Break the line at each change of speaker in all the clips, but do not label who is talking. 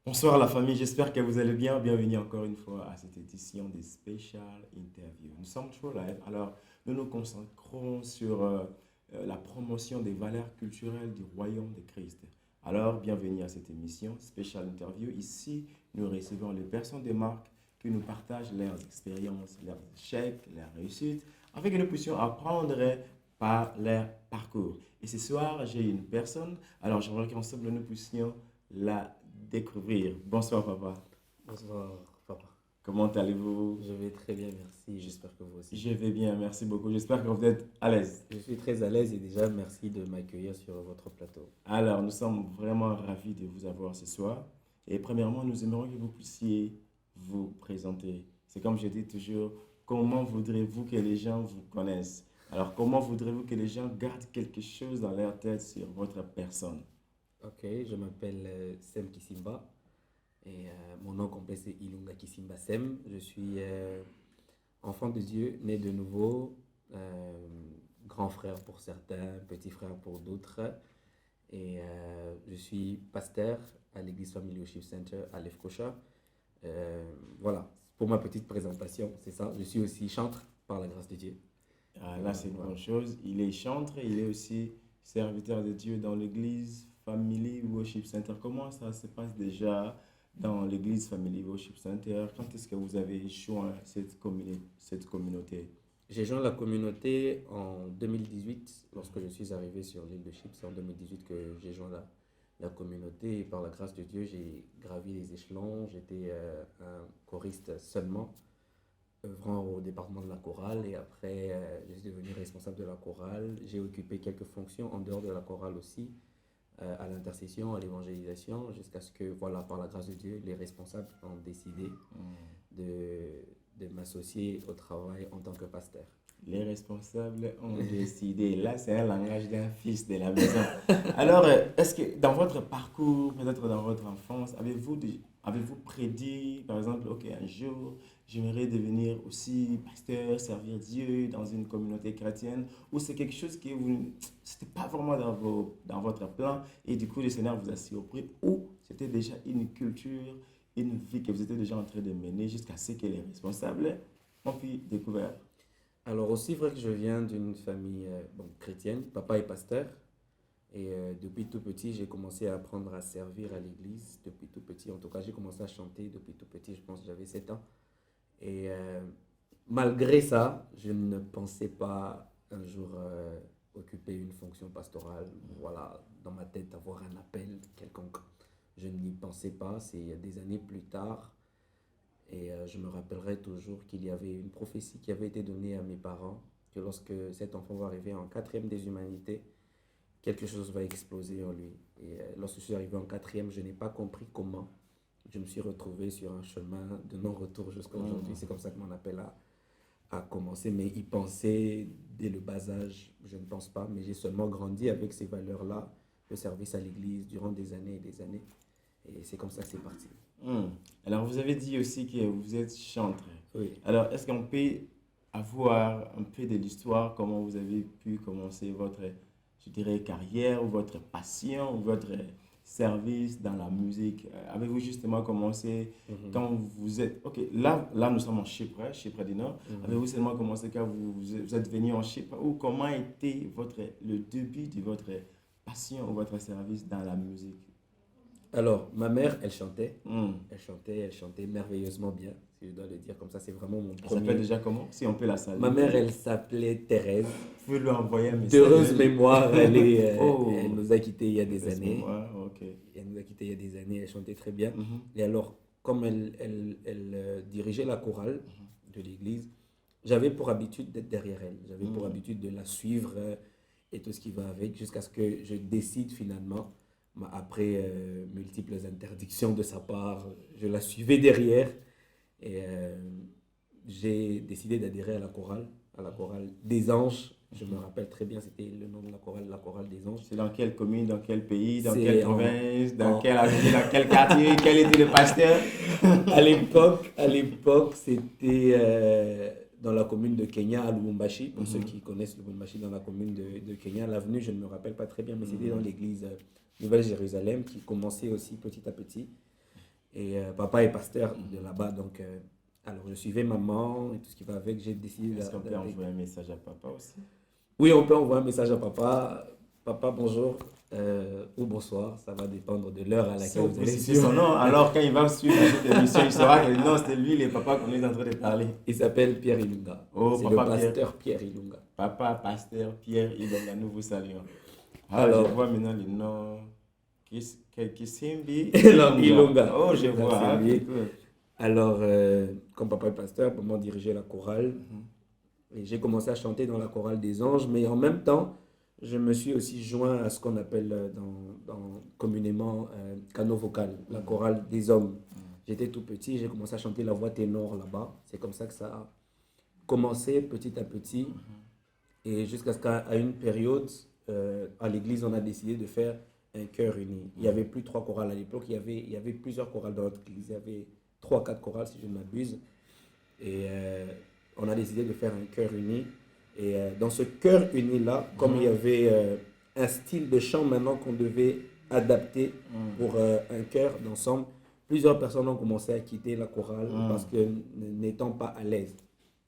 Bonsoir la famille, j'espère que vous allez bien. Bienvenue encore une fois à cette édition des Special Interviews. Nous sommes toujours live, alors nous nous concentrons sur la promotion des valeurs culturelles du royaume de Christ. Alors, bienvenue à cette émission Special Interview. Ici, nous recevons les personnes de marque qui nous partagent leurs expériences, leurs échecs, leurs réussites, afin que nous puissions apprendre par leur parcours. Et ce soir, j'ai une personne, alors j'aimerais qu'ensemble nous puissions la découvrir. Bonsoir papa.
Bonsoir, papa.
Comment allez-vous?
Je vais très bien, merci. J'espère que vous aussi.
Je vais bien, merci beaucoup. J'espère que vous êtes à l'aise.
Je suis très à l'aise et déjà merci de m'accueillir sur votre plateau.
Alors, nous sommes vraiment ravis de vous avoir ce soir. Et premièrement, nous aimerions que vous puissiez vous présenter. C'est comme je dis toujours, comment voudrez-vous que les gens vous connaissent? Alors, comment voudrez-vous que les gens gardent quelque chose dans leur tête sur votre personne?
Ok, je m'appelle Sem Kisimba et mon nom complet c'est Ilunga Kisimba Sem. Je suis enfant de Dieu, né de nouveau, euh, grand frère pour certains, petit frère pour d'autres. Et je suis pasteur à l'église Family Worship Center à Lefkocha. Voilà, pour ma petite présentation, c'est ça. Je suis aussi chantre par la grâce de Dieu.
Ah, là, c'est une
Voilà.
bonne chose. Il est chantre, il est aussi serviteur de Dieu dans l'église Family Worship Center. Comment ça se passe déjà dans l'église Family Worship Center? Quand est-ce que vous avez joint cette communauté?
J'ai joint la communauté en 2018, lorsque je suis arrivé sur l'île de Chypre. C'est en 2018 que j'ai joint la communauté et par la grâce de Dieu, j'ai gravi les échelons. J'étais un choriste seulement, œuvrant au département de la chorale et après, je suis devenu responsable de la chorale. J'ai occupé quelques fonctions en dehors de la chorale aussi, à l'intercession, à l'évangélisation, jusqu'à ce que, voilà, par la grâce de Dieu, les responsables ont décidé de, de m'associer au travail en tant que pasteur.
Les responsables ont décidé. Là, c'est un langage d'un fils de la maison. Alors, est-ce que dans votre parcours, peut-être dans votre enfance, avez-vous prédit, par exemple, OK, un jour, j'aimerais devenir aussi pasteur, servir Dieu dans une communauté chrétienne, ou c'est quelque chose que vous, c'était pas vraiment dans votre plan, et du coup, le Seigneur vous a surpris, ou c'était déjà une culture, une vie que vous étiez déjà en train de mener jusqu'à ce que les responsables ont pu découvrir.
Alors aussi vrai que je viens d'une famille bon, chrétienne, papa est pasteur et depuis tout petit j'ai commencé à apprendre à servir à l'église, depuis tout petit en tout cas j'ai commencé à chanter depuis tout petit, je pense que j'avais 7 ans et malgré ça je ne pensais pas un jour occuper une fonction pastorale, voilà, dans ma tête avoir un appel quelconque. Je n'y pensais pas, c'est des années plus tard et je me rappellerai toujours qu'il y avait une prophétie qui avait été donnée à mes parents, que lorsque cet enfant va arriver en quatrième des humanités, quelque chose va exploser en lui. Et lorsque je suis arrivé en quatrième, je n'ai pas compris comment. Je me suis retrouvé sur un chemin de non-retour jusqu'à aujourd'hui. C'est comme ça que mon appel a commencé. Mais y penser dès le bas âge, je ne pense pas. Mais j'ai seulement grandi avec ces valeurs-là, le service à l'église durant des années et des années. Et c'est comme ça que c'est parti.
Hmm. Alors, vous avez dit aussi que vous êtes chanteur.
Oui.
Alors, est-ce qu'on peut avoir un peu de l'histoire, comment vous avez pu commencer votre, je dirais, carrière ou votre passion ou votre service dans la musique? Avez-vous justement commencé
Mhm.
quand vous êtes... Ok, là nous sommes en Chypre, hein, Chypre du Nord.
Mhm.
Avez-vous seulement commencé quand vous êtes venu en Chypre ou comment a été le début de votre passion ou votre service dans la musique?
Alors, ma mère, elle chantait.
Hmm.
Elle chantait merveilleusement bien, si je dois le dire comme ça. C'est vraiment mon
Elle s'appelle
premier.
déjà comment? Si on peut la
Ma mère,
saluer.
elle s'appelait Thérèse.
Vous pouvez lui envoyer un message.
D'heureuse mémoire, elle
Oh,
nous a quittés il y a des
mauvaise
années.
mémoire, ok.
Elle nous a quittés il y a des années, elle chantait très bien.
Mhm,
Et alors, comme elle dirigeait la chorale de l'église, j'avais pour habitude d'être derrière elle. J'avais pour
mhm.
habitude de la suivre et tout ce qui va avec, jusqu'à ce que je décide finalement, après multiples interdictions de sa part, je la suivais derrière et j'ai décidé d'adhérer à la chorale des Anges. Je me rappelle très bien, c'était le nom de la chorale des Anges.
C'est dans quelle commune, dans quel pays, dans quelle
C'est
province, dans
en,
quelle avenue, dans quel quartier, quel était le pasteur?
à l'époque, c'était dans la commune de Kenya, à Lubumbashi. Pour ceux
Mhm,
qui connaissent Lubumbashi, dans la commune de Kenya, l'avenue, je ne me rappelle pas très bien, mais c'était dans
mhm,
l'église Nouvelle-Jérusalem qui commençait aussi petit à petit. Et papa est pasteur de là-bas, donc alors je suivais maman et tout ce qui va avec. J'ai décidé
Est-ce qu'on peut
d'aller.
envoyer un message à papa aussi?
Oui, on peut envoyer un message à papa. Papa, bonjour ou bonsoir, ça va dépendre de l'heure à
Si
laquelle
on
vous
peut
allez
citer
suivre.
son nom, alors quand il va suivre cette émission, il saura que non, c'était lui, les papas qu'on est en train de parler.
Il s'appelle Pierre Ilunga.
Oh,
C'est le
papa Pierre.
pasteur Pierre Ilunga.
Papa, pasteur, Pierre, Ilonga, nous vous saluons. Ah, je
Alors,
vois maintenant les noms. Kisimbi,
non, Ilunga.
Oh, je
Ilunga,
vois.
c'est
Ah,
lui.
ok, cool.
Alors, comme papa est pasteur, maman dirigeait la chorale.
Mhm.
Et j'ai commencé à chanter dans la chorale des anges, mais en même temps, je me suis aussi joint à ce qu'on appelle communément canot vocal, la chorale des hommes. J'étais tout petit, j'ai commencé à chanter la voix ténor là-bas. C'est comme ça que ça a commencé petit à petit. Et jusqu'à ce qu'à une période, à l'église, on a décidé de faire un chœur uni. Il n'y avait plus 3 chorales à l'époque, il y avait plusieurs chorales dans notre église. Il y avait 3 4 chorales, si je ne m'abuse. Et on a décidé de faire un chœur uni. Et dans ce chœur uni-là, comme il y avait un style de chant maintenant qu'on devait adapter pour un chœur d'ensemble, plusieurs personnes ont commencé à quitter la chorale parce que n'étant pas à l'aise.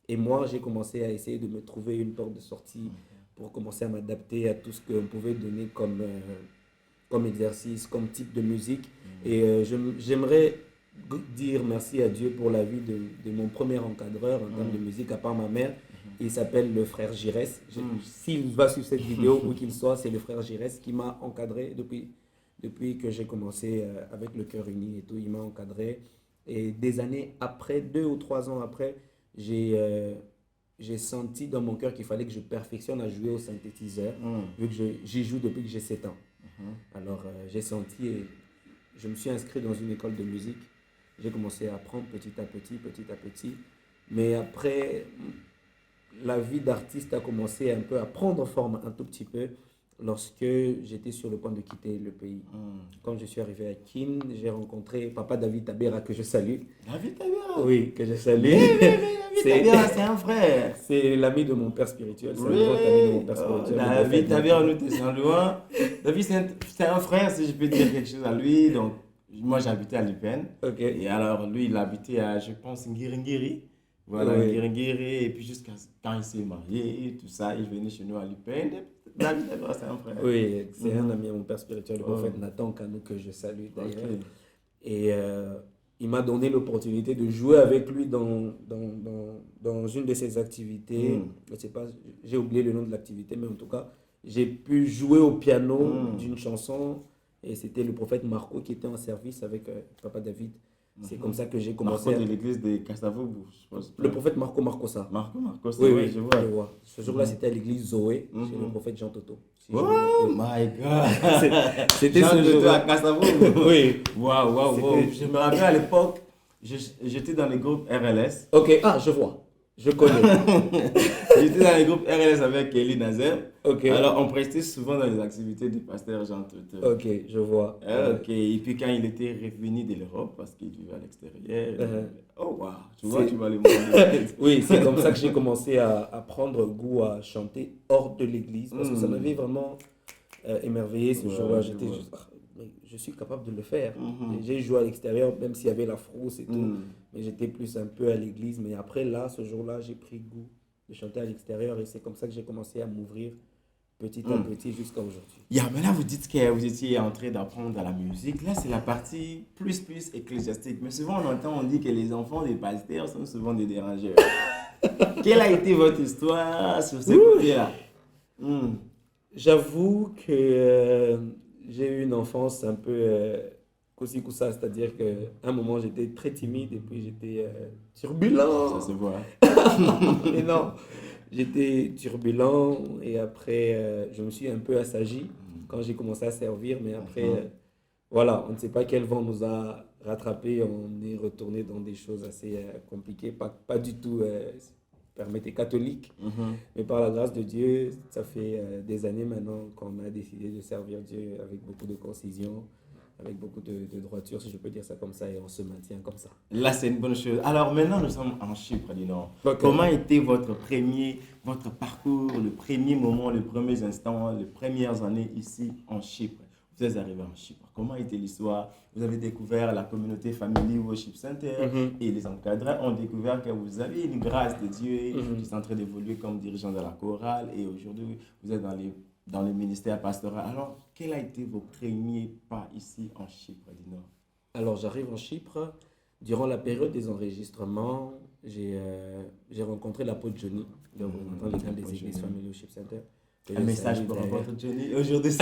Et moi, j'ai commencé à essayer de me trouver une porte de sortie pour commencer à m'adapter à tout ce qu'on pouvait donner comme exercice, comme type de musique. Et j'aimerais dire merci à Dieu pour la vie de mon premier encadreur en termes de musique, à part ma mère. Il s'appelle le frère Giresse. S'il va sur cette vidéo, où qu'il soit, c'est le frère Giresse qui m'a encadré depuis que j'ai commencé avec le chœur uni et tout. Il m'a encadré. Et des années après, 2 ou 3 ans après, j'ai senti dans mon cœur qu'il fallait que je perfectionne à jouer au synthétiseur, vu que j'y joue depuis que j'ai 7 ans. Alors j'ai senti et je me suis inscrit dans une école de musique. J'ai commencé à apprendre petit à petit. Mais après, la vie d'artiste a commencé un peu à prendre forme un tout petit peu lorsque j'étais sur le point de quitter le pays. Quand je suis arrivé à Kin, j'ai rencontré papa David Tabera que je salue.
David Tabera?
Oui, que je salue.
David Tabera, c'est un frère.
C'est l'ami de mon père spirituel. C'est
Oui,
un grand ami de mon père spirituel.
David Tabera, nous te saluons. David, c'est un frère, si je peux dire quelque chose à lui. Donc, moi, j'habitais à Lipen.
Ok.
Et alors, lui, il habitait à, je pense, Ngiringiri. Voilà,
Oui.
Ngiringiri. Et puis, jusqu'à quand il s'est marié, tout ça, il venait chez nous à Lipen. David Tabera, c'est un frère.
Oui, c'est un ami à mon père spirituel, le prophète Nathan Kanou, que je salue d'ailleurs.
Ok.
Et il m'a donné l'opportunité de jouer avec lui dans une de ses activités. Je sais pas, j'ai oublié le nom de l'activité, mais en tout cas, j'ai pu jouer au piano d'une chanson. Et c'était le prophète Marco qui était en service avec papa David. C'est comme ça que j'ai commencé.
Marco de l'église de Castavoubou, je pense.
Le prophète Marco Marcosa.
Marco,
Oui,
oui,
oui,
je vois.
je vois. Ce jour-là, c'était à l'église Zoé, chez le prophète Jean Toto. Si je
Oh
me-
my God!
C'était
Jean
ce
de toi à
jour-là.
Castavoubou.
Oui.
Waouh.
C'était-
Je me rappelle à l'époque, j'étais dans les groupes RLS.
Ok, ah, je vois. Je connais.
J'étais dans les groupes RLS avec Elie Nazem.
Ok.
Alors, on prestait souvent dans les activités du pasteur Jean Toto.
Ok, je vois.
Ok, et puis quand il était revenu de l'Europe, parce qu'il vivait à l'extérieur, oh waouh, tu vois,
C'est-
tu vas le montrer.
Oui, c'est comme ça que j'ai commencé à prendre goût à chanter hors de l'église. Parce que ça m'avait vraiment émerveillé ce
Ouais,
jour-là.
je
J'étais
vois.
juste, ah, mais je suis capable de le faire. Et j'ai joué à l'extérieur, même s'il y avait la frousse et tout. Mais j'étais plus un peu à l'église. Mais après, là, ce jour-là, j'ai pris goût de chanter à l'extérieur. Et c'est comme ça que j'ai commencé à m'ouvrir petit à petit jusqu'à aujourd'hui.
Yeah, mais là, vous dites que vous étiez en train d'apprendre à la musique. Là, c'est la partie plus ecclésiastique. Mais souvent, on dit que les enfants des pasteurs sont souvent des dérangeurs. Quelle a été votre histoire sur ce côté-là?
J'avoue que j'ai eu une enfance un peu coussi coussa, c'est-à-dire qu'à un moment j'étais très timide et puis j'étais turbulent.
Ça se voit.
Mais non, j'étais turbulent et après je me suis un peu assagi quand j'ai commencé à servir, mais après voilà, on ne sait pas quel vent nous a rattrapés, on est retourné dans des choses assez compliquées, pas du tout, permettez, catholiques. Mais par la grâce de Dieu, ça fait des années maintenant qu'on a décidé de servir Dieu avec beaucoup de concision, avec beaucoup de droiture, si je peux dire ça comme ça, et on se maintient comme ça.
Là, c'est une bonne chose. Alors maintenant, nous sommes en Chypre, du Nord.
Ok.
Comment était votre parcours, le premier moment, les premiers instants, les premières années ici en Chypre? vous êtes arrivé en Chypre. Comment était l'histoire? Vous avez découvert la communauté Family Worship Center et les encadrants ont découvert que vous aviez une grâce de Dieu qui est en train d'évoluer comme dirigeant de la chorale et aujourd'hui vous êtes dans le ministère pastoral. Alors, quel a été vos premiers pas ici en Chypre du Nord?
Alors, j'arrive en Chypre. Durant la période des enregistrements, j'ai rencontré l'apôtre Johnny, le représentant légal des églises Family Worship Center.
Un message pour
d'ailleurs.
apôtre Johnny. Aujourd'hui,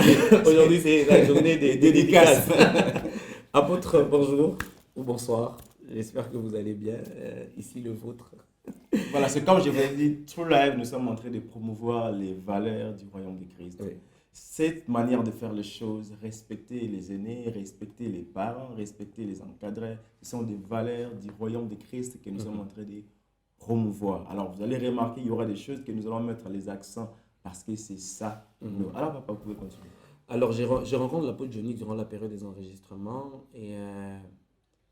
Aujourd'hui, c'est la journée des
dédicaces.
dédicaces. Apôtre, bonjour ou bonsoir. J'espère que vous allez bien. Ici, le vôtre.
Voilà, c'est comme je vous ai dit, True Life, nous sommes en train de promouvoir les valeurs du royaume de Christ.
Oui.
Cette manière de faire les choses, respecter les aînés, respecter les parents, respecter les encadrés, ce sont des valeurs du royaume de Christ que nous sommes en train de promouvoir. Alors, vous allez remarquer, il y aura des choses que nous allons mettre les accents parce que c'est ça. Alors, papa, vous pouvez continuer.
Alors, je rencontre l'apôtre Johnny durant la période des enregistrements et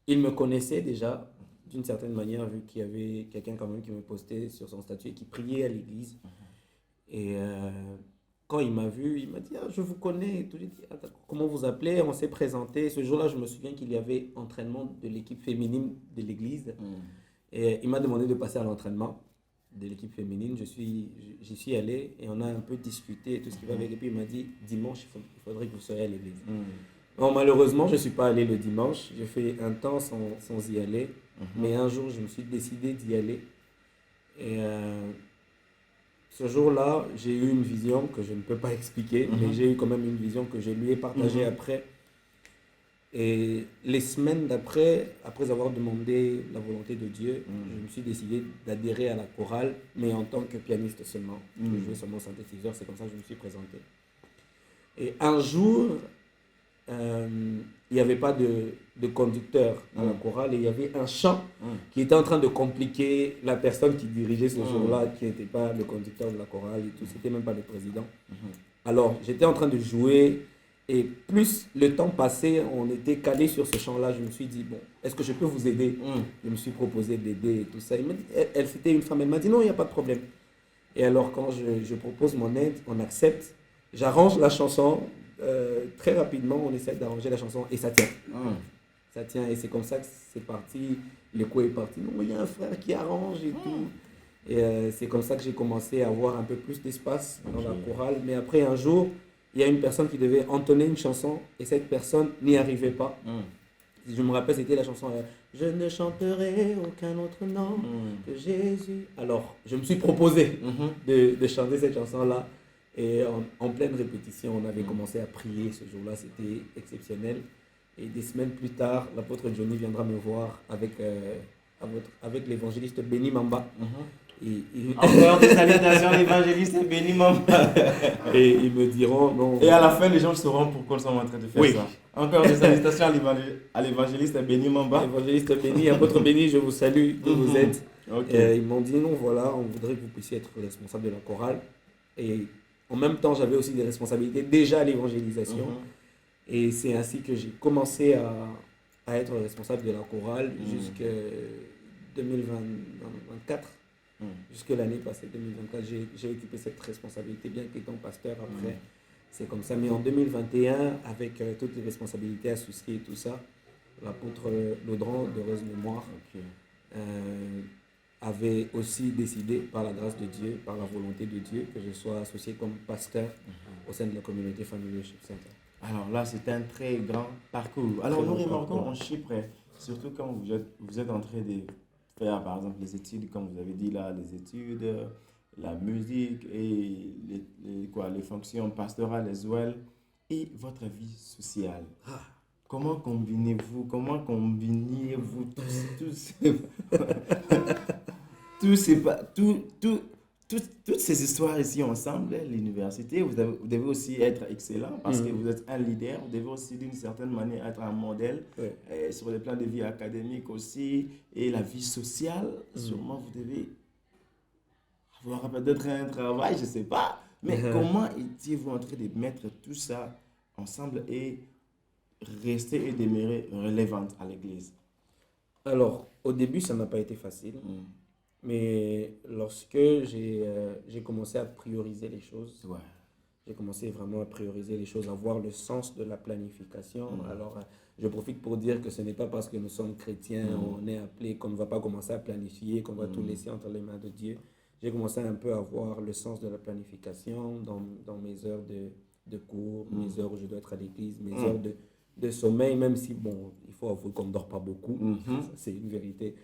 il me connaissait déjà d'une certaine manière vu qu'il y avait quelqu'un quand même qui me postait sur son statut et qui priait à l'église. Et quand il m'a vu, il m'a dit « Ah, je vous connais. » et tout. J'ai dit « Comment vous appelez ?» On s'est présenté. Ce jour-là, je me souviens qu'il y avait entraînement de l'équipe féminine de l'église. Et il m'a demandé de passer à l'entraînement de l'équipe féminine. J'y suis allé et on a un peu discuté et tout ce qui va avec. Et puis il m'a dit « Dimanche, il faudrait que vous soyez à l'église. » Bon, malheureusement, je ne suis pas allé le dimanche. J'ai fait un temps sans y aller. Mais un jour, je me suis décidé d'y aller. Et ce jour-là, j'ai eu une vision que je ne peux pas expliquer, mais j'ai eu quand même une vision que je lui ai partagée après. Et les semaines d'après, après avoir demandé la volonté de Dieu, je me suis décidé d'adhérer à la chorale, mais en tant que pianiste seulement. Je jouais seulement synthétiseur, c'est comme ça que je me suis présenté. Et un jour, il n'y avait pas de conducteur à la chorale et il y avait un chant qui était en train de compliquer la personne qui dirigeait ce jour-là, qui n'était pas le conducteur de la chorale et tout, c'était même pas le président. Alors j'étais en train de jouer et plus le temps passait, on était calé sur ce chant-là, je me suis dit, bon, est-ce que je peux vous aider? Je me suis proposé d'aider et tout ça. C'était une femme, elle m'a dit non, il n'y a pas de problème. Et alors quand je propose mon aide, on accepte, j'arrange la chanson. Très rapidement, on essaie d'arranger la chanson et ça tient. Ça tient et c'est comme ça que c'est parti. L'écho est parti. Non, il y a un frère qui arrange et tout. Et c'est comme ça que j'ai commencé à avoir un peu plus d'espace dans la chorale. Mais après, un jour, il y a une personne qui devait entonner une chanson et cette personne n'y arrivait pas. Je me rappelle, c'était la chanson Je ne chanterai aucun autre nom que Jésus. Alors, je me suis proposé de chanter cette chanson-là. Et en pleine répétition, on avait commencé à prier ce jour-là, c'était exceptionnel. Et des semaines plus tard, l'apôtre Johnny viendra me voir avec l'évangéliste Benny Mamba.
Encore des salutations à l'évangéliste Benny Mamba.
Et ils me diront non.
Et à la fin, les gens sauront pourquoi nous sommes en train de faire ça. Encore des salutations à l'évangéliste Benny Mamba.
Évangéliste Benny, apôtre Benny, je vous salue, que vous êtes. Ils m'ont dit non, voilà, on voudrait que vous puissiez être responsable de la chorale. Et en même temps, j'avais aussi des responsabilités déjà à l'évangélisation. Et c'est ainsi que j'ai commencé à être responsable de la chorale jusqu'à 2024. Jusque l'année passée, 2024, j'ai occupé cette responsabilité, bien qu'étant pasteur après. C'est comme ça. Mais en 2021, avec toutes les responsabilités associées et tout ça, l'apôtre Laudran, d'heureuse mémoire, avait aussi décidé, par la grâce de Dieu, par la volonté de Dieu, que je sois associé comme pasteur au sein de la communauté Family Worship Center.
Alors là, c'est un très grand parcours. Alors nous remarquons en Chypre, surtout quand vous êtes en train de faire, par exemple, les études, comme vous avez dit là, les études, la musique et les fonctions pastorales, les OL, et votre vie sociale. Comment combinez-vous toutes ces histoires ici ensemble, l'université, vous devez aussi être excellent parce que vous êtes un leader, vous devez aussi d'une certaine manière être un modèle sur le plan de vie académique aussi et la vie sociale. Sûrement, vous devez avoir peut-être un travail, je ne sais pas. Mais comment étiez-vous en train de mettre tout ça ensemble et rester et demeurer relevante à l'église?
Alors, au début, ça n'a pas été facile. Mais lorsque j'ai commencé à prioriser les choses, j'ai commencé vraiment à prioriser les choses, à voir le sens de la planification. Alors, je profite pour dire que ce n'est pas parce que nous sommes chrétiens, on est appelé, qu'on ne va pas commencer à planifier, qu'on va tout laisser entre les mains de Dieu. J'ai commencé un peu à voir le sens de la planification dans mes heures de cours, mes heures où je dois être à l'église, mes heures de sommeil, même si, bon, il faut avouer qu'on ne dort pas beaucoup, ça, c'est une vérité.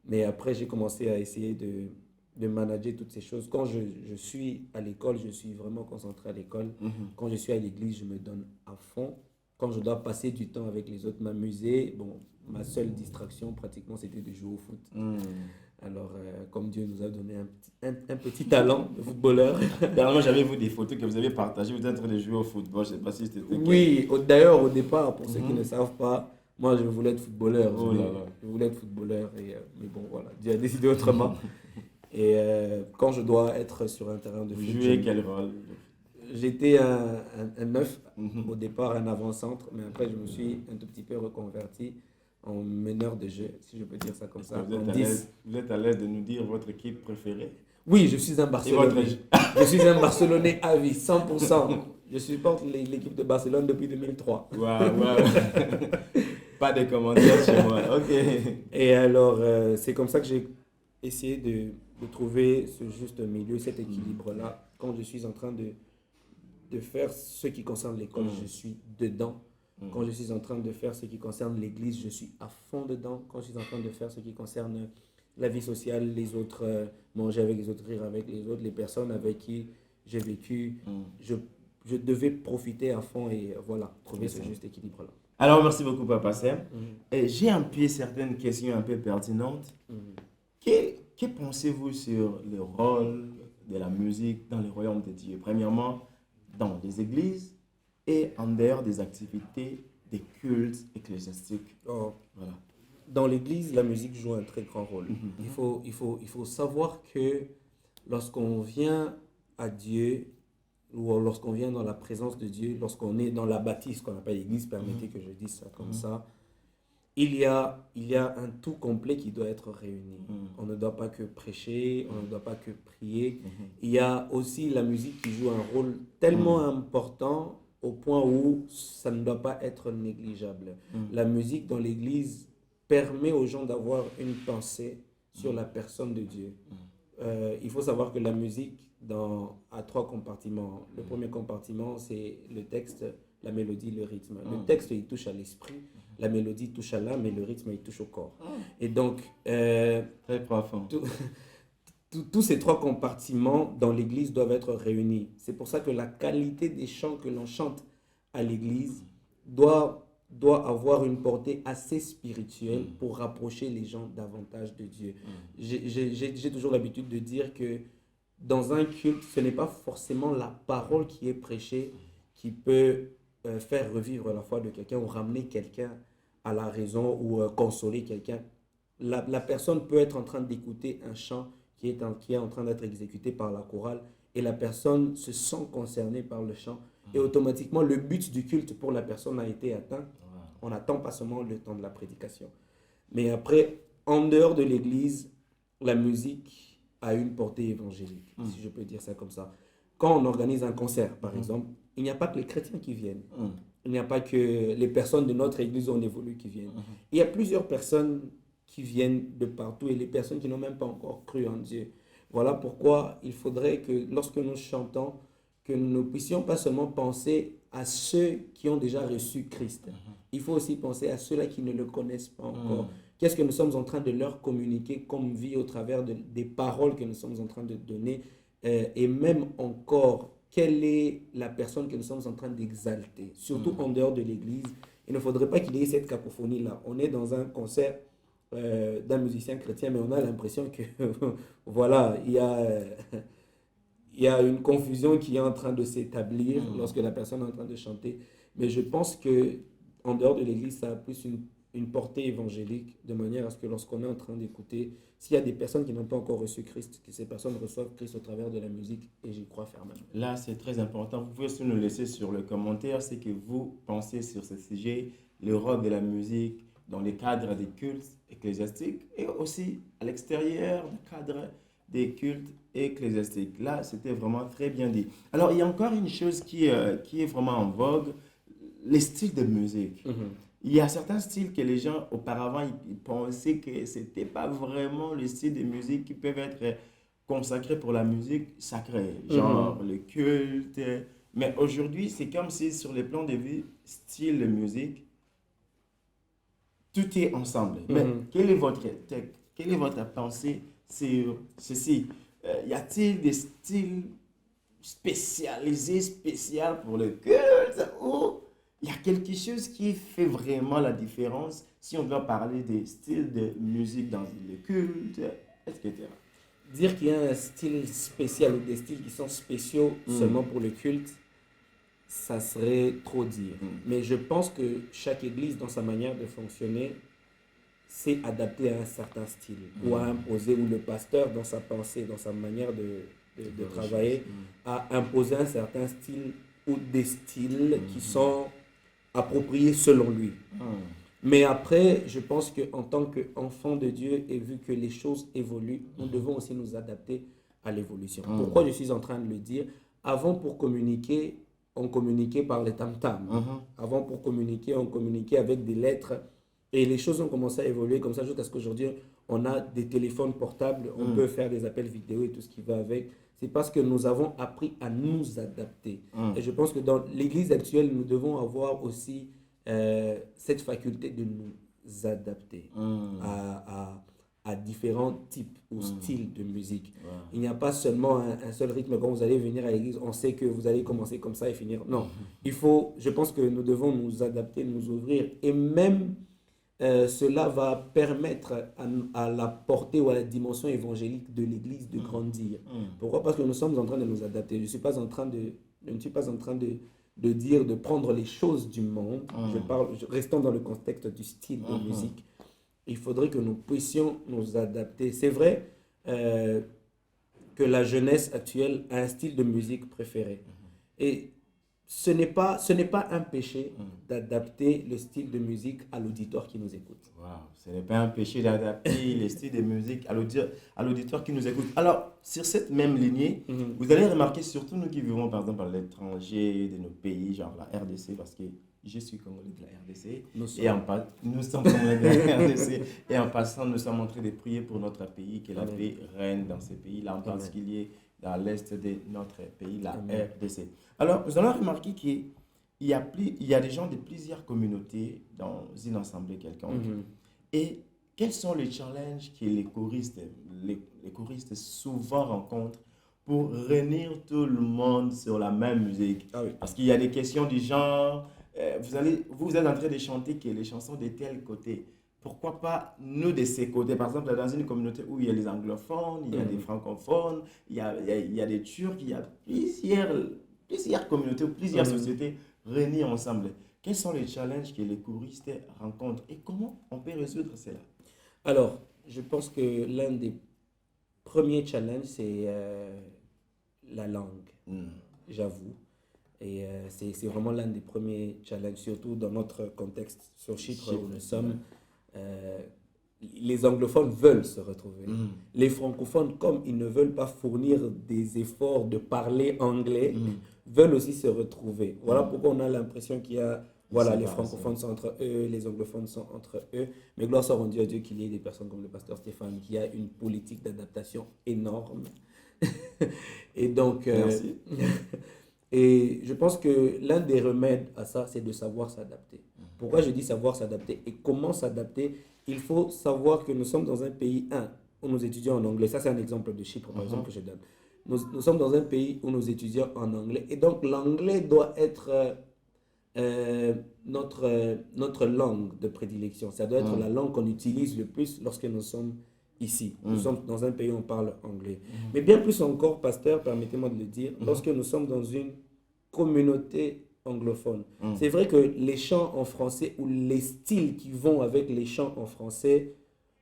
Mais après, j'ai commencé à essayer de manager toutes ces choses. Quand je suis à l'école, je suis vraiment concentré à l'école. Quand je suis à l'église, je me donne à fond. Quand je dois passer du temps avec les autres, m'amuser, bon, ma seule distraction pratiquement, c'était de jouer au foot. Alors, comme Dieu nous a donné un petit talent de footballeur.
Dernièrement, j'avais vu des photos que vous avez partagées, vous êtes en train de jouer au football, je ne sais pas si c'était
Oui, d'ailleurs, au départ, pour ceux qui ne savent pas, moi, je voulais être footballeur.
Oh là là.
Je voulais être footballeur, mais bon, voilà, Dieu a décidé autrement. Et quand je dois être sur un terrain de
Vous
foot,
jouez quel rôle?
j'étais un neuf, au départ un avant-centre, mais après je me suis un tout petit peu reconverti en meneur de jeu, si je peux dire ça comme
Est-ce que
ça,
vous êtes
en 10.
vous êtes à l'aise de nous dire votre équipe préférée?
Oui, je suis un
Et votre...
Barcelonais. Je suis un Barcelonais à vie, 100%. Je supporte l'équipe de Barcelone depuis 2003.
Waouh, waouh. Pas de commentaires chez moi. Ok.
Et alors, c'est comme ça que j'ai essayé de trouver ce juste milieu, cet équilibre-là. Quand je suis en train de faire ce qui concerne l'école, je suis dedans. Quand je suis en train de faire ce qui concerne l'église, je suis à fond dedans. Quand je suis en train de faire ce qui concerne la vie sociale, les autres, manger avec les autres, rire avec les autres, les personnes avec qui j'ai vécu, je devais profiter à fond et voilà, trouver ce juste équilibre-là.
Alors, merci beaucoup, Papa Sam. Et j'ai un peu certaines questions un peu pertinentes. Que pensez-vous sur le rôle de la musique dans le royaume de Dieu? Premièrement, dans les églises et en dehors des activités des cultes ecclésiastiques.
Oh.
Voilà.
Dans l'église, la musique joue un très grand rôle. Il faut savoir que lorsqu'on vient à Dieu, ou lorsqu'on vient dans la présence de Dieu, lorsqu'on est dans la bâtisse qu'on appelle l'église, permettez que je dise ça comme ça, il y a un tout complet qui doit être réuni. On ne doit pas que prêcher, on ne doit pas que prier. Il y a aussi la musique qui joue un rôle tellement important au point où ça ne doit pas être négligeable. La musique dans l'église permet aux gens d'avoir une pensée sur la personne de Dieu. Il faut savoir que la musique a trois compartiments. Le premier compartiment, c'est le texte, la mélodie, le rythme. Le texte, il touche à l'esprit, la mélodie touche à l'âme et le rythme, il touche au corps. Et donc,
très profond.
Tous ces trois compartiments dans l'église doivent être réunis. C'est pour ça que la qualité des chants que l'on chante à l'église doit avoir une portée assez spirituelle pour rapprocher les gens davantage de Dieu. J'ai toujours l'habitude de dire que dans un culte, ce n'est pas forcément la parole qui est prêchée qui peut faire revivre la foi de quelqu'un ou ramener quelqu'un à la raison ou consoler quelqu'un. La personne peut être en train d'écouter un chant qui est en train d'être exécuté par la chorale et la personne se sent concernée par le chant et automatiquement le but du culte pour la personne a été atteint. On n'attend pas seulement le temps de la prédication. Mais après, en dehors de l'église, la musique a une portée évangélique, si je peux dire ça comme ça. Quand on organise un concert, par exemple, il n'y a pas que les chrétiens qui viennent. Il n'y a pas que les personnes de notre église on évolue qui viennent. Il y a plusieurs personnes qui viennent de partout et les personnes qui n'ont même pas encore cru en Dieu. Voilà pourquoi il faudrait que lorsque nous chantons, que nous ne puissions pas seulement penser à ceux qui ont déjà reçu Christ. Il faut aussi penser à ceux-là qui ne le connaissent pas encore. Qu'est-ce que nous sommes en train de leur communiquer comme vie au travers des paroles que nous sommes en train de donner et même encore, quelle est la personne que nous sommes en train d'exalter, surtout en dehors de l'église. Il ne faudrait pas qu'il y ait cette cacophonie-là. On est dans un concert d'un musicien chrétien, mais on a l'impression que voilà, il y a une confusion qui est en train de s'établir lorsque la personne est en train de chanter. Mais je pense que en dehors de l'église, ça a plus une portée évangélique, de manière à ce que lorsqu'on est en train d'écouter, s'il y a des personnes qui n'ont pas encore reçu Christ, que ces personnes reçoivent Christ au travers de la musique, et j'y crois fermement.
Là, c'est très important. Vous pouvez aussi nous laisser sur le commentaire ce que vous pensez sur ce sujet, le rôle de la musique dans les cadres des cultes ecclésiastiques et aussi à l'extérieur du cadre des cultes ecclésiastiques. Là, c'était vraiment très bien dit. Alors, il y a encore une chose qui est vraiment en vogue, les styles de musique.
Mhm.
Il y a certains styles que les gens, auparavant, ils pensaient que ce n'était pas vraiment le style de musique qui peuvent être consacrés pour la musique sacrée,
Mhm.
genre le culte. Mais aujourd'hui, c'est comme si sur le plan de vue, style de musique, tout est ensemble. Mais
Mhm.
quelle est votre pensée sur ceci? Y a-t-il des styles spécialisés, spéciaux pour le culte ou il y a quelque chose qui fait vraiment la différence si on doit parler des styles de musique dans le culte, etc.
Dire qu'il y a un style spécial ou des styles qui sont spéciaux
Hmm,
seulement pour le culte, ça serait trop dire.
hmm,
Mais je pense que chaque église, dans sa manière de fonctionner, s'est adapté à un certain style ou à
hmm.
imposer, ou le pasteur, dans sa pensée, dans sa manière
De
de
voir les choses.
travailler, a imposé un certain style ou des styles qui
Hmm,
sont appropriés selon lui.
hmm,
Mais après, je pense qu'en tant qu'enfant de Dieu, et vu que les choses évoluent, nous devons aussi nous adapter à l'évolution. Pourquoi
hmm,
je suis en train de le dire? Avant, pour communiquer, on communiquait par les tam-tams.
hmm, hmm,
Avant, pour communiquer, on communiquait avec des lettres. Et les choses ont commencé à évoluer comme ça, jusqu'à ce qu'aujourd'hui, on a des téléphones portables, on
hmm,
peut faire des appels vidéo et tout ce qui va avec. C'est parce que nous avons appris à nous adapter.
hmm,
Et je pense que dans l'Église actuelle, nous devons avoir aussi cette faculté de nous adapter
hmm,
à différents types ou
hmm.
styles de musique.
Wow.
Il n'y a pas seulement un seul rythme. Quand vous allez venir à l'église, on sait que vous allez commencer comme ça et finir. Non, il faut, je pense que nous devons nous adapter, nous ouvrir. Et même cela va permettre à la portée ou à la dimension évangélique de l'église de
Hmm,
grandir.
hmm,
Pourquoi? Parce que nous sommes en train de nous adapter. Je ne suis pas en train de dire de prendre les choses du monde.
hmm,
Restons dans le contexte du style de
hmm,
musique. Il faudrait que nous puissions nous adapter. C'est vrai euh, que la jeunesse actuelle a un style de musique préféré. Et ce n'est pas un péché
hmm.
d'adapter le style de musique à l'auditoire qui nous écoute.
Wow, ce n'est pas un péché d'adapter les styles de musique à l'auditeur qui nous écoute. Alors, sur cette même lignée,
Mhm.
vous allez remarquer, surtout nous qui vivons par exemple à l'étranger, de nos pays, genre la RDC, parce que je suis congolais de la RDC,
Nous
et
sommes.
nous sommes congolais de la RDC, et en passant, nous sommes en train de prier pour notre pays, que la
Amen.
paix règne dans ces pays-là, en
Amen.
particulier dans l'est de notre pays, la
Amen.
RDC. Alors, vous allez remarquer qu'il il y a des gens de plusieurs communautés dans une assemblée quelconque.
Mhm.
Et quels sont les challenges que les choristes souvent rencontrent pour réunir tout le monde sur la même musique?
Ah oui.
Parce qu'il y a des questions du genre, vous êtes en train de chanter que les chansons de tel côté. Pourquoi pas nous de ces côtés? Par exemple, dans une communauté où il y a les anglophones, il y a des
Mhm.
francophones, il y a des Turcs, il y a plusieurs communautés, plusieurs
Mhm.
sociétés réunies ensemble. Quels sont les challenges que les choristes rencontrent et comment on peut résoudre cela?
Alors, je pense que l'un des premiers challenges, c'est la langue,
Hmm.
j'avoue. Et c'est vraiment l'un des premiers challenges, surtout dans notre contexte sur Chypre où
Chypre,
nous
ouais.
sommes. Euh, les anglophones veulent se retrouver.
Hmm.
Les francophones, comme ils ne veulent pas fournir des efforts de parler anglais,
Hmm.
veulent aussi se retrouver. Voilà
Hmm.
pourquoi on a l'impression qu'il y a,
Une
voilà, les
séparation.
francophones sont entre eux, les anglophones sont entre eux. Mais gloire soit rendue à Dieu qu'il y ait des personnes comme le pasteur Stéphane qui a une politique d'adaptation énorme. Et donc,
Merci.
et je pense que l'un des remèdes à ça, c'est de savoir s'adapter. Pourquoi je dis savoir s'adapter et comment s'adapter? Il faut savoir que nous sommes dans un pays, où nous étudions en anglais. Ça, c'est un exemple de Chypre, par exemple,
Mhm.
que je donne. Nous sommes dans un pays où nous étudions en anglais. Et donc, l'anglais doit être notre langue de prédilection. Ça doit être la
Hmm.
langue qu'on utilise le plus lorsque nous sommes ici. Nous
Hmm.
sommes dans un pays où on parle anglais.
Mhm.
Mais bien plus encore, pasteur, permettez-moi de le dire,
Mhm.
lorsque nous sommes dans une communauté anglophone.
Hmm.
C'est vrai que les chants en français ou les styles qui vont avec les chants en français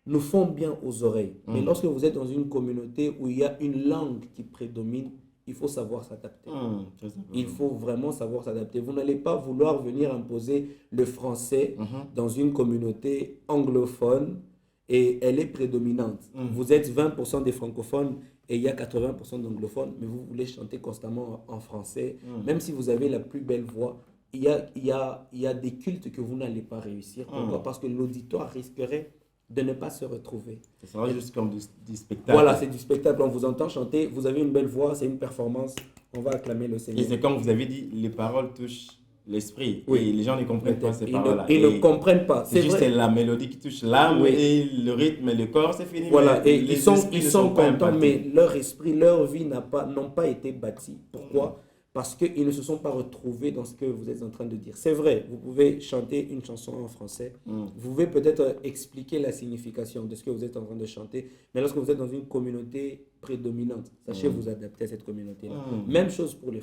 nous font bien aux oreilles. Mais
Hmm.
lorsque vous êtes dans une communauté où il y a une langue qui prédomine, il faut savoir s'adapter.
Hmm. Très
Il
important.
faut vraiment savoir s'adapter. Vous n'allez pas vouloir venir imposer le français
Mhm.
dans une communauté anglophone et elle est prédominante. Vous êtes 20% des francophones et il y a 80% d'anglophones, mais vous voulez chanter constamment en français, même si vous avez la plus belle voix, il y a des cultes que vous n'allez pas réussir. Pourquoi? Parce que l'auditoire risquerait de ne pas se retrouver.
Ça sera juste comme du spectacle.
Voilà, c'est du spectacle. On vous entend chanter, vous avez une belle voix, c'est une performance, on va acclamer le
Et
Seigneur.
c'est comme vous avez dit, les paroles touchent l'esprit.
Oui.
Et les gens ne comprennent pas ces
Ils
paroles-là.
ils ne comprennent pas.
C'est juste
vrai.
la mélodie qui touche l'âme
Oui.
et le rythme et le corps, c'est fini.
Voilà,
mais
et
les
ils sont
esprits ne sont pas
contents,
impactés.
mais leur esprit, leur vie n'ont pas été bâtis. Pourquoi? Parce qu'ils ne se sont pas retrouvés dans ce que vous êtes en train de dire. C'est vrai, vous pouvez chanter une chanson en français, vous pouvez peut-être expliquer la signification de ce que vous êtes en train de chanter, mais lorsque vous êtes dans une communauté prédominante, sachez vous adapter à cette communauté-là. Même chose pour les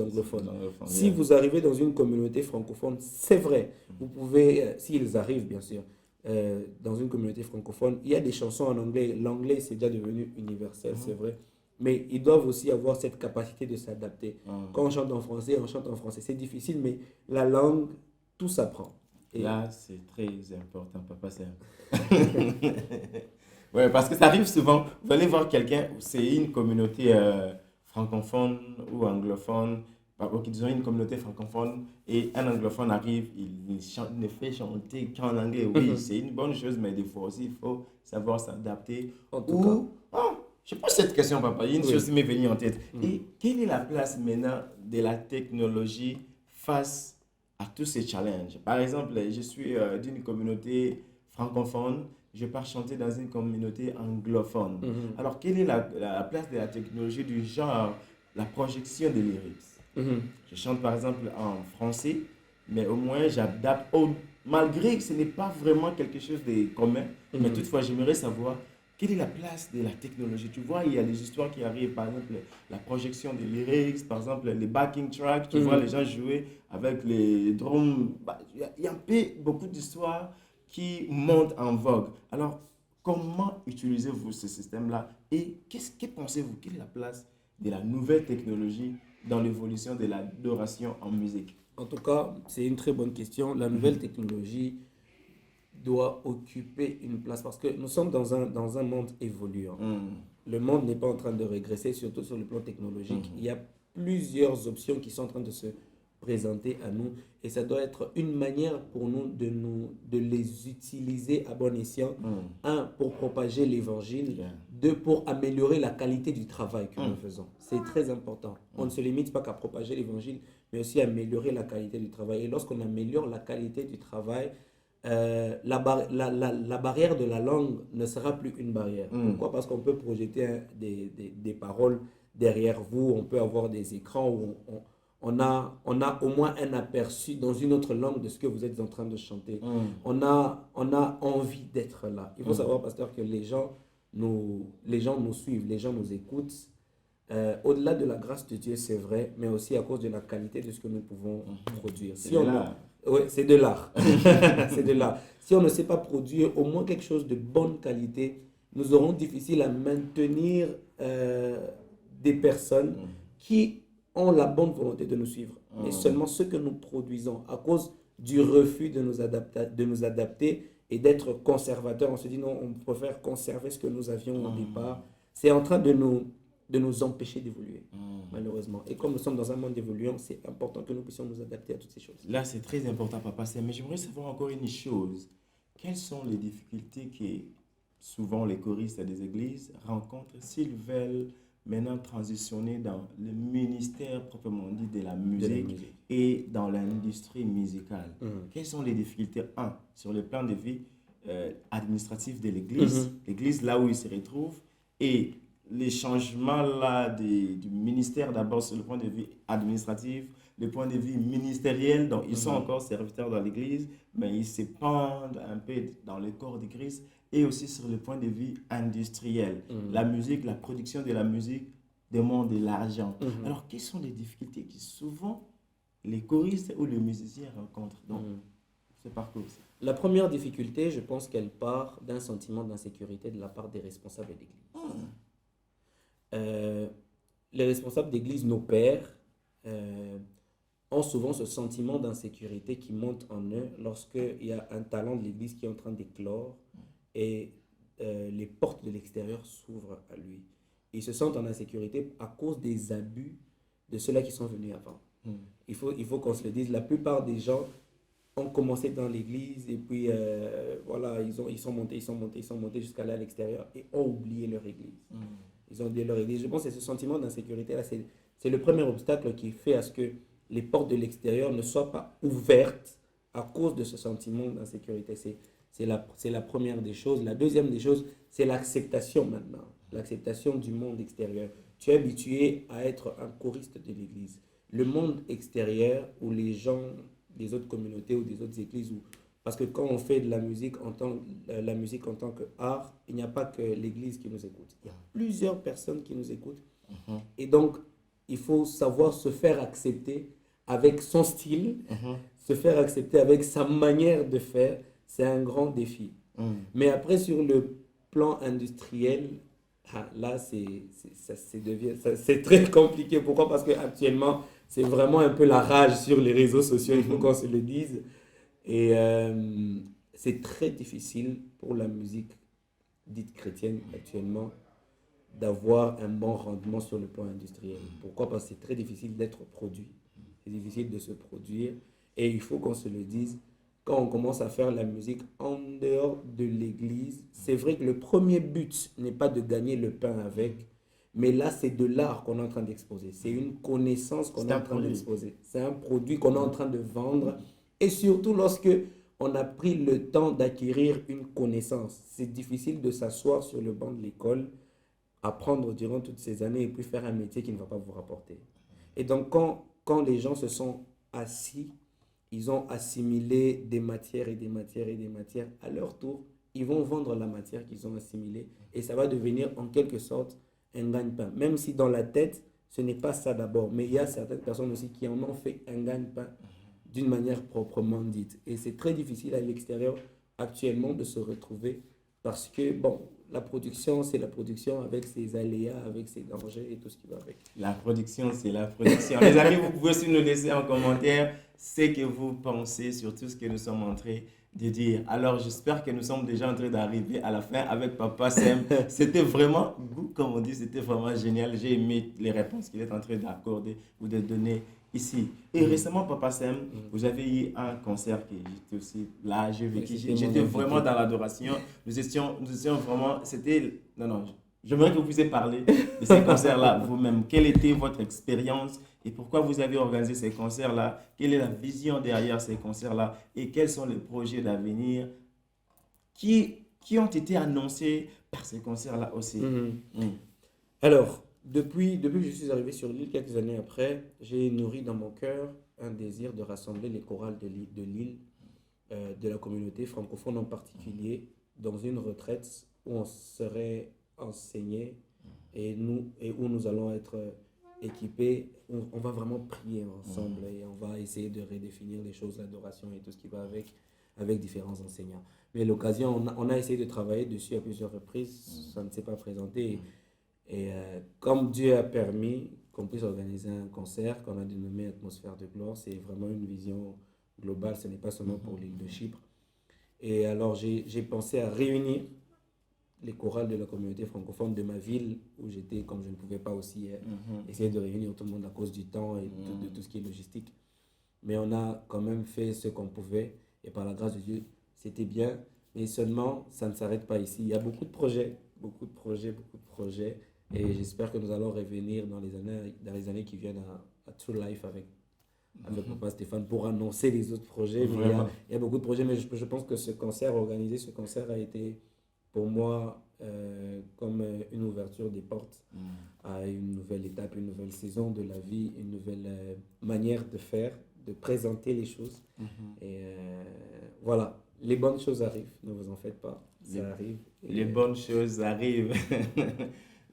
anglophones. Si vous arrivez dans une communauté francophone, c'est vrai, vous pouvez, s'ils arrivent bien sûr, dans une communauté francophone, il y a des chansons en anglais. L'anglais, c'est déjà devenu universel, c'est vrai. Mais ils doivent aussi avoir cette capacité de s'adapter. Quand on chante en français, on chante en français. C'est difficile, mais la langue, tout s'apprend.
Et là, c'est très important, papa. Ouais, parce que ça arrive souvent. Vous allez voir quelqu'un, c'est une communauté francophone ou anglophone. Ok, disons une communauté francophone et un anglophone arrive, il ne fait chanter qu'en anglais. Oui, c'est une bonne chose, mais des fois aussi, il faut savoir s'adapter.
En tout cas.
Je pose cette question, papa. Il y a une chose qui m'est venue en tête.
Mm.
Et quelle est la place maintenant de la technologie face à tous ces challenges? Par exemple, je suis d'une communauté francophone, je pars chanter dans une communauté anglophone. Alors, quelle est la place de la technologie du genre, la projection des lyrics? Je chante par exemple en français, mais au moins j'adapte, malgré que ce n'est pas vraiment quelque chose de commun, mais toutefois j'aimerais savoir quelle est la place de la technologie. Tu vois, il y a des histoires qui arrivent, par exemple la projection des lyrics, par exemple les backing tracks, tu vois les gens jouer avec les drums. Il y a un peu beaucoup d'histoires qui montent en vogue. Alors, comment utilisez-vous ce système-là et que pensez-vous? Quelle est la place de la nouvelle technologie dans l'évolution de l'adoration en musique?
En tout cas, c'est une très bonne question. La nouvelle technologie doit occuper une place parce que nous sommes dans un monde évoluant. Le monde n'est pas en train de régresser, surtout sur le plan technologique. Il y a plusieurs options qui sont en train de se présenter à nous et ça doit être une manière pour nous de les utiliser à bon escient. Un, pour propager l'évangile. Deux, pour améliorer la qualité du travail que nous faisons. C'est très important. On ne se limite pas qu'à propager l'évangile, mais aussi à améliorer la qualité du travail. Et lorsqu'on améliore la qualité du travail, la barrière de la langue ne sera plus une barrière. Pourquoi? Parce qu'on peut projeter des paroles derrière vous, on peut avoir des écrans où on a au moins un aperçu dans une autre langue de ce que vous êtes en train de chanter. On a envie d'être là. Il faut savoir, pasteur, que les gens nous suivent, les gens nous écoutent. Au-delà de la grâce de Dieu, c'est vrai, mais aussi à cause de la qualité de ce que nous pouvons produire. Oui, c'est de l'art. C'est de l'art. Si on ne sait pas produire au moins quelque chose de bonne qualité, nous aurons difficile à maintenir des personnes qui ont la bonne volonté de nous suivre. Mais seulement ce que nous produisons, à cause du refus de nous adapter et d'être conservateurs, on se dit non, on préfère conserver ce que nous avions au départ. C'est en train de nous empêcher d'évoluer, malheureusement. Et comme nous sommes dans un monde évoluant, c'est important que nous puissions nous adapter à toutes ces choses.
Là, c'est très important, papa. Mais j'aimerais savoir encore une chose. Quelles sont les difficultés que souvent les choristes des églises rencontrent s'ils veulent maintenant transitionner dans le ministère proprement dit de la musique et dans l'industrie musicale? Quelles sont les difficultés? Un, sur le plan de vie administratif de l'église, l'église là où ils se retrouvent, et les changements là du ministère, d'abord sur le point de vue administratif, le point de vue ministériel, donc ils sont encore serviteurs dans l'église, mais ils s'épandent un peu dans le corps de Christ, et aussi sur le point de vue industriel. La musique, la production de la musique demande de l'argent. Alors, quelles sont les difficultés que souvent les choristes ou les musiciens rencontrent dans ce parcours-ci?
La première difficulté, je pense qu'elle part d'un sentiment d'insécurité de la part des responsables d'église. Les responsables d'église, nos pères, ont souvent ce sentiment d'insécurité qui monte en eux lorsqu'il y a un talent de l'église qui est en train d'éclore et les portes de l'extérieur s'ouvrent à lui. Ils se sentent en insécurité à cause des abus de ceux-là qui sont venus avant. Il faut qu'on se le dise, la plupart des gens ont commencé dans l'église et puis voilà, ils sont montés jusqu'à là à l'extérieur et ont oublié leur église. Ils ont oublié leur église. Je pense que c'est ce sentiment d'insécurité-là, c'est le premier obstacle qui fait à ce que les portes de l'extérieur ne soient pas ouvertes à cause de ce sentiment d'insécurité. C'est la première des choses. La deuxième des choses, c'est l'acceptation maintenant, l'acceptation du monde extérieur. Tu es habitué à être un choriste de l'église. Le monde extérieur où les gens des autres communautés ou des autres églises, parce que quand on fait de la musique la musique en tant qu'art, il n'y a pas que l'église qui nous écoute. Il y a plusieurs personnes qui nous écoutent. Et donc, il faut savoir se faire accepter avec son style, se faire accepter avec sa manière de faire. C'est un grand défi. Mais après, sur le plan industriel, là, c'est très compliqué. Pourquoi? Parce qu'actuellement, c'est vraiment un peu la rage sur les réseaux sociaux, il faut qu'on se le dise. Et c'est très difficile pour la musique dite chrétienne actuellement d'avoir un bon rendement sur le plan industriel. Pourquoi? Parce que c'est très difficile d'être produit. C'est difficile de se produire. Et il faut qu'on se le dise, quand on commence à faire la musique en dehors de l'église, c'est vrai que le premier but n'est pas de gagner le pain avec, mais là, c'est de l'art qu'on est en train d'exposer. C'est une connaissance qu'on est en train d'exposer. C'est un produit qu'on est en train de vendre. Et surtout lorsque on a pris le temps d'acquérir une connaissance. C'est difficile de s'asseoir sur le banc de l'école, apprendre durant toutes ces années et puis faire un métier qui ne va pas vous rapporter. Et donc, quand les gens se sont assis, ils ont assimilé des matières et des matières et des matières. À leur tour, ils vont vendre la matière qu'ils ont assimilée et ça va devenir en quelque sorte un gagne-pain. Même si dans la tête, ce n'est pas ça d'abord. Mais il y a certaines personnes aussi qui en ont fait un gagne-pain d'une manière proprement dite. Et c'est très difficile à l'extérieur actuellement de se retrouver parce que, bon, la production, c'est la production avec ses aléas, avec ses dangers et tout ce qui va avec.
La production, c'est la production. Les amis, vous pouvez aussi nous laisser en commentaire ce que vous pensez sur tout ce que nous sommes en train de dire. Alors, j'espère que nous sommes déjà en train d'arriver à la fin avec Papa Sem. C'était vraiment, comme on dit, c'était vraiment génial. J'ai aimé les réponses qu'il est en train d'accorder ou de donner ici. Et récemment, Papa Sem, vous avez eu un concert qui était aussi là, j'ai vécu, j'étais vraiment dans l'adoration. Nous étions vraiment, c'était, non, j'aimerais que vous puissiez parler de ces concerts-là vous-même. Quelle était votre expérience et pourquoi vous avez organisé ces concerts-là? Quelle est la vision derrière ces concerts-là? Et quels sont les projets d'avenir qui ont été annoncés par ces concerts-là aussi?
Alors, depuis que je suis arrivé sur l'île, quelques années après, j'ai nourri dans mon cœur un désir de rassembler les chorales de l'île, de la communauté francophone en particulier, dans une retraite où on serait enseigné et où nous allons être équipés. On va vraiment prier ensemble et on va essayer de redéfinir les choses, l'adoration et tout ce qui va avec différents enseignants. Mais l'occasion, on a essayé de travailler dessus à plusieurs reprises, ça ne s'est pas présenté. Et comme Dieu a permis qu'on puisse organiser un concert qu'on a dénommé Atmosphère de gloire, c'est vraiment une vision globale, ce n'est pas seulement pour l'île de Chypre. Et alors j'ai pensé à réunir les chorales de la communauté francophone de ma ville où j'étais, comme je ne pouvais pas aussi essayer de réunir tout le monde à cause du temps et de tout ce qui est logistique. Mais on a quand même fait ce qu'on pouvait et par la grâce de Dieu, c'était bien. Mais seulement, ça ne s'arrête pas ici. Il y a beaucoup de projets. Et j'espère que nous allons revenir dans les années qui viennent à True Life avec Papa Stéphane pour annoncer les autres projets. Mais il y a beaucoup de projets, mais je pense que organiser ce concert a été pour moi comme une ouverture des portes à une nouvelle étape, une nouvelle saison de la vie, une nouvelle manière de faire, de présenter les choses. Et voilà, les bonnes choses arrivent, ne vous en faites pas, ça arrive.
Les bonnes choses arrivent.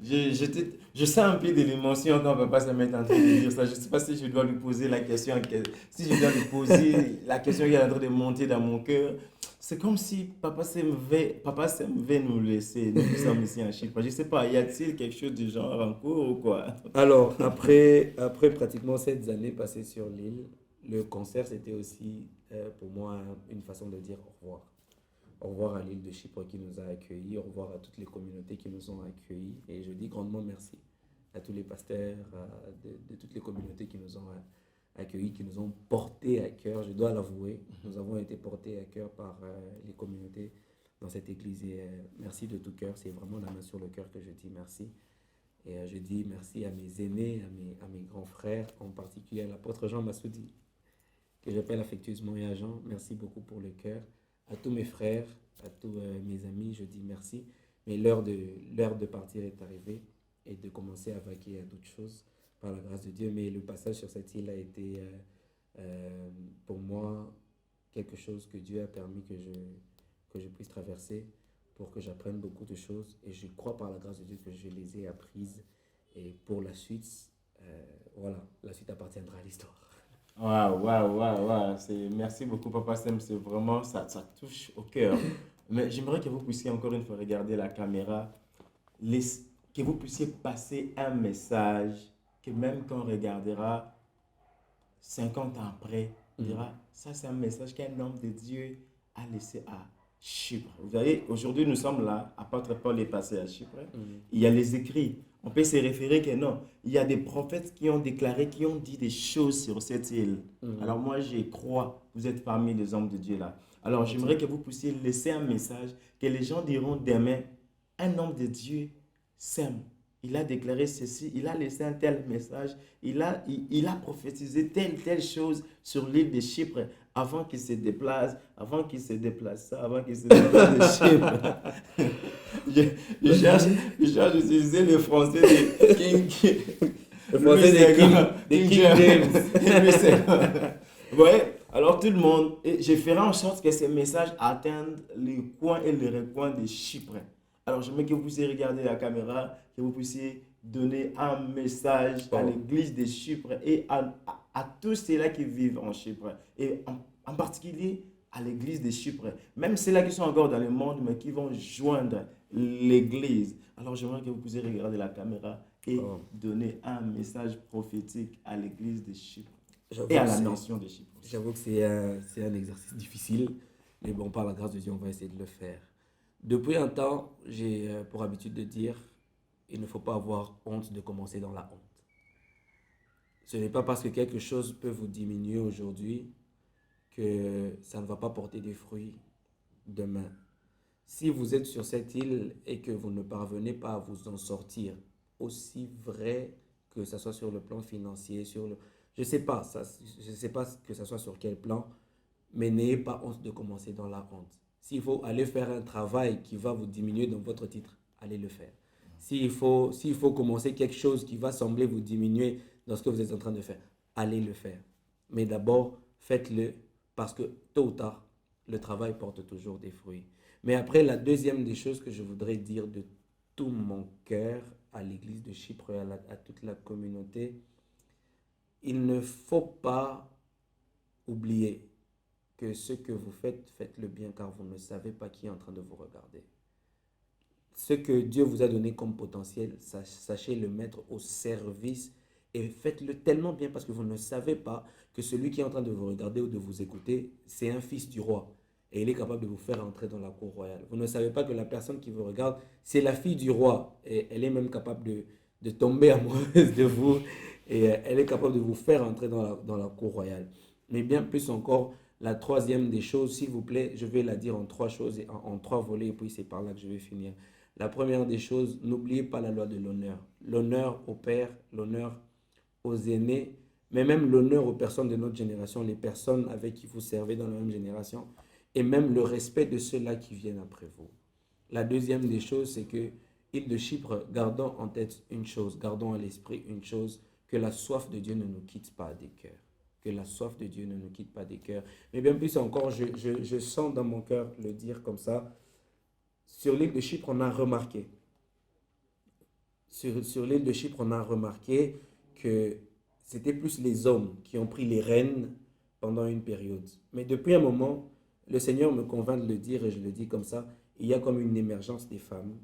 Je sens un peu de l'émotion quand Papa se met en train de dire ça. Je ne sais pas si je dois lui poser la question, si je dois lui poser la question qui est en train de monter dans mon cœur. C'est comme si Papa s'aimait nous laisser, nous qui sommes ici en Chypre. Je ne sais pas, y a-t-il quelque chose du genre en cours ou quoi?
Alors, après pratiquement 7 années passées sur l'île, le concert, c'était aussi pour moi une façon de dire au revoir. Au revoir à l'île de Chypre qui nous a accueillis. Au revoir à toutes les communautés qui nous ont accueillis. Et je dis grandement merci à tous les pasteurs, de toutes les communautés qui nous ont accueillis, qui nous ont portés à cœur. Je dois l'avouer, nous avons été portés à cœur par les communautés dans cette église. Et merci de tout cœur. C'est vraiment la main sur le cœur que je dis merci. Et je dis merci à mes aînés, à mes grands frères, en particulier à l'apôtre Jean Massoudi, que j'appelle affectueusement et à Jean. Merci beaucoup pour le cœur. À tous mes frères, à tous mes amis, je dis merci. Mais l'heure de partir est arrivée et de commencer à vaquer à d'autres choses par la grâce de Dieu. Mais le passage sur cette île a été pour moi quelque chose que Dieu a permis que je puisse traverser pour que j'apprenne beaucoup de choses. Et je crois par la grâce de Dieu que je les ai apprises. Et pour la suite, voilà, la suite appartiendra à l'histoire.
Waouh, waouh, waouh, waouh. Merci beaucoup, Papa Sam. C'est vraiment, ça touche au cœur. Mais j'aimerais que vous puissiez encore une fois regarder la caméra, les- que vous puissiez passer un message que même quand on regardera 50 ans après, on dira, ça c'est un message qu'un homme de Dieu a laissé à Chypre. Vous voyez, aujourd'hui nous sommes là, apôtre Paul est passé à Chypre. Il y a les écrits. On peut se référer que non. Il y a des prophètes qui ont déclaré, qui ont dit des choses sur cette île. Alors moi, je crois, vous êtes parmi les hommes de Dieu là. Alors j'aimerais que vous puissiez laisser un message, que les gens diront demain, un homme de Dieu s'aime. Il a déclaré ceci, il a laissé un tel message, il a prophétisé telle chose sur l'île de Chypre avant qu'il se déplace, avant qu'il se déplace, avant qu'il se déplace de Chypre. Je, je cherche à utiliser le français de
Le français de King James.
Louis II. Vous voyez? Alors tout le monde, et je ferai en sorte que ces messages atteignent les coins et les recoins de Chypre. Alors j'aimerais que vous puissiez regarder la caméra, que vous puissiez donner un message à l'église de Chypre et à tous ceux-là qui vivent en Chypre. Et en particulier à l'église de Chypre. Même ceux-là qui sont encore dans le monde, mais qui vont joindre l'église. Alors j'aimerais que vous puissiez regarder la caméra et donner un message prophétique à l'église de Chypre et à la nation de Chypre.
J'avoue que c'est un exercice difficile, mais bon, par la grâce de Dieu, on va essayer de le faire. Depuis un temps, j'ai pour habitude de dire, il ne faut pas avoir honte de commencer dans la honte. Ce n'est pas parce que quelque chose peut vous diminuer aujourd'hui que ça ne va pas porter des fruits demain. Si vous êtes sur cette île et que vous ne parvenez pas à vous en sortir, aussi vrai que ce soit sur le plan financier, je ne sais pas, je sais pas que ce soit sur quel plan, mais n'ayez pas honte de commencer dans la honte. S'il faut aller faire un travail qui va vous diminuer dans votre titre, allez le faire. S'il faut commencer quelque chose qui va sembler vous diminuer dans ce que vous êtes en train de faire, allez le faire. Mais d'abord, faites-le parce que tôt ou tard, le travail porte toujours des fruits. Mais après, la deuxième des choses que je voudrais dire de tout mon cœur à l'église de Chypre et à toute la communauté, il ne faut pas oublier que ce que vous faites, faites-le bien car vous ne savez pas qui est en train de vous regarder. Ce que Dieu vous a donné comme potentiel, sachez le mettre au service et faites-le tellement bien parce que vous ne savez pas que celui qui est en train de vous regarder ou de vous écouter, c'est un fils du roi et il est capable de vous faire entrer dans la cour royale. Vous ne savez pas que la personne qui vous regarde, c'est la fille du roi et elle est même capable de tomber amoureuse de vous et elle est capable de vous faire entrer dans la cour royale. Mais bien plus encore, la troisième des choses, s'il vous plaît, je vais la dire en trois choses, en trois volets, et puis c'est par là que je vais finir. La première des choses, n'oubliez pas la loi de l'honneur. L'honneur au père, l'honneur aux aînés, mais même l'honneur aux personnes de notre génération, les personnes avec qui vous servez dans la même génération, et même le respect de ceux-là qui viennent après vous. La deuxième des choses, c'est que, île de Chypre, gardons en tête une chose, gardons à l'esprit une chose, que la soif de Dieu ne nous quitte pas des cœurs. Que la soif de Dieu ne nous quitte pas des cœurs. Mais bien plus encore, je sens dans mon cœur le dire comme ça. Sur l'île de Chypre, on a remarqué. Sur l'île de Chypre, on a remarqué que c'était plus les hommes qui ont pris les rênes pendant une période. Mais depuis un moment, le Seigneur me convainc de le dire et je le dis comme ça. Il y a comme une émergence des femmes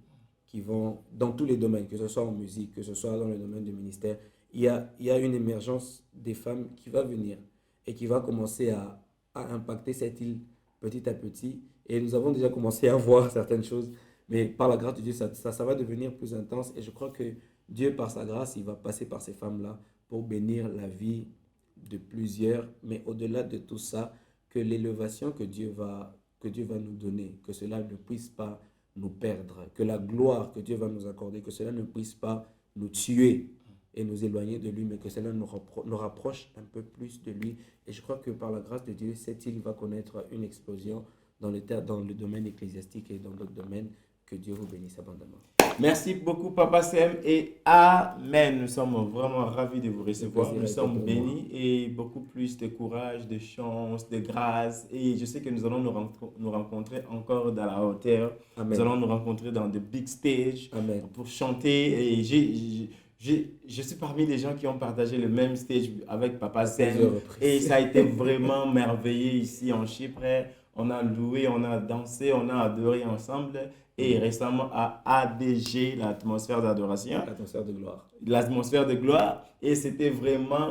qui vont dans tous les domaines, que ce soit en musique, que ce soit dans le domaine du ministère. Il y a une émergence des femmes qui va venir et qui va commencer à impacter cette île petit à petit Et nous avons déjà commencé à voir certaines choses. Mais par la grâce de Dieu, ça va devenir plus intense. Et je crois que Dieu, par sa grâce, il va passer par ces femmes-là pour bénir la vie de plusieurs. Mais au-delà de tout ça, que l'élévation que Dieu va nous donner, que cela ne puisse pas nous perdre, que la gloire que Dieu va nous accorder, que cela ne puisse pas nous tuer et nous éloigner de lui, mais que cela nous rapproche un peu plus de lui. Et je crois que par la grâce de Dieu, cette île va connaître une explosion dans le domaine ecclésiastique et dans d'autres domaines. Que Dieu vous bénisse abondamment.
Merci beaucoup, Papa Sem, et Amen. Nous sommes vraiment ravis de vous recevoir. Nous sommes bénis et beaucoup plus de courage, de chance, de grâce. Et je sais que nous allons nous rencontrer encore dans la hauteur.
Amen.
Nous allons nous rencontrer dans de big stage
Amen.
pour chanter. Et je suis parmi les gens qui ont partagé le même stage avec Papa Sem. Et ça a été vraiment merveilleux ici en Chypre. On a loué, on a dansé, on a adoré ensemble. Et récemment à ADG, l'atmosphère d'adoration.
L'atmosphère de gloire.
L'atmosphère de gloire. Et c'était vraiment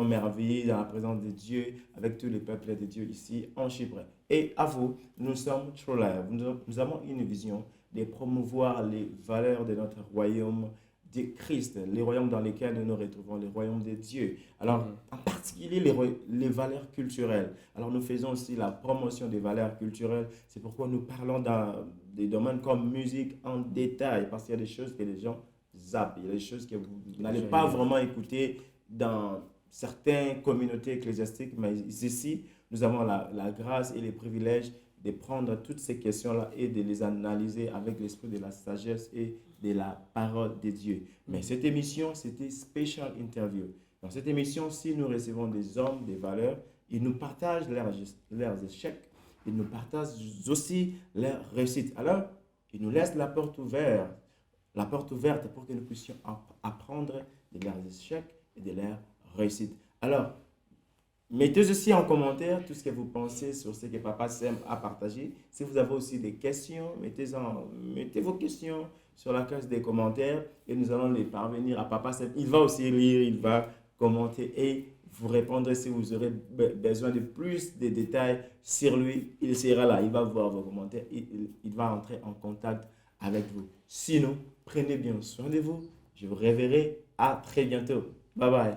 merveilleux dans la présence de Dieu, avec tous les peuples de Dieu ici en Chypre. Et à vous, nous sommes True Life. Nous avons une vision de promouvoir les valeurs de notre royaume de Christ, les royaumes dans lesquels nous nous retrouvons, les royaumes de Dieu. Alors, en particulier les valeurs culturelles. Alors, nous faisons aussi la promotion des valeurs culturelles. C'est pourquoi nous parlons dans des domaines comme musique en détail, parce qu'il y a des choses que les gens zappent, il y a des choses que vous n'allez pas vraiment écouter dans certaines communautés ecclésiastiques, mais ici, nous avons la grâce et les privilèges de prendre toutes ces questions-là et de les analyser avec l'esprit de la sagesse et de la parole de Dieu. Mais cette émission, c'était Special Interview. Dans cette émission-ci, nous recevons des hommes, des valeurs. Ils nous partagent leurs échecs. Ils nous partagent aussi leurs réussites. Alors, ils nous laissent la porte ouverte pour que nous puissions apprendre de leurs échecs et de leurs réussites. Alors, mettez aussi en commentaire tout ce que vous pensez sur ce que Papa Sem a partagé. Si vous avez aussi des questions, mettez vos questions sur la case des commentaires et nous allons les parvenir à Papa Sem. Il va aussi lire, il va commenter et vous répondre si vous aurez besoin de plus de détails sur lui. Il sera là, il va voir vos commentaires, il va entrer en contact avec vous. Sinon, prenez bien soin de vous. Je vous reverrai à très bientôt. Bye bye.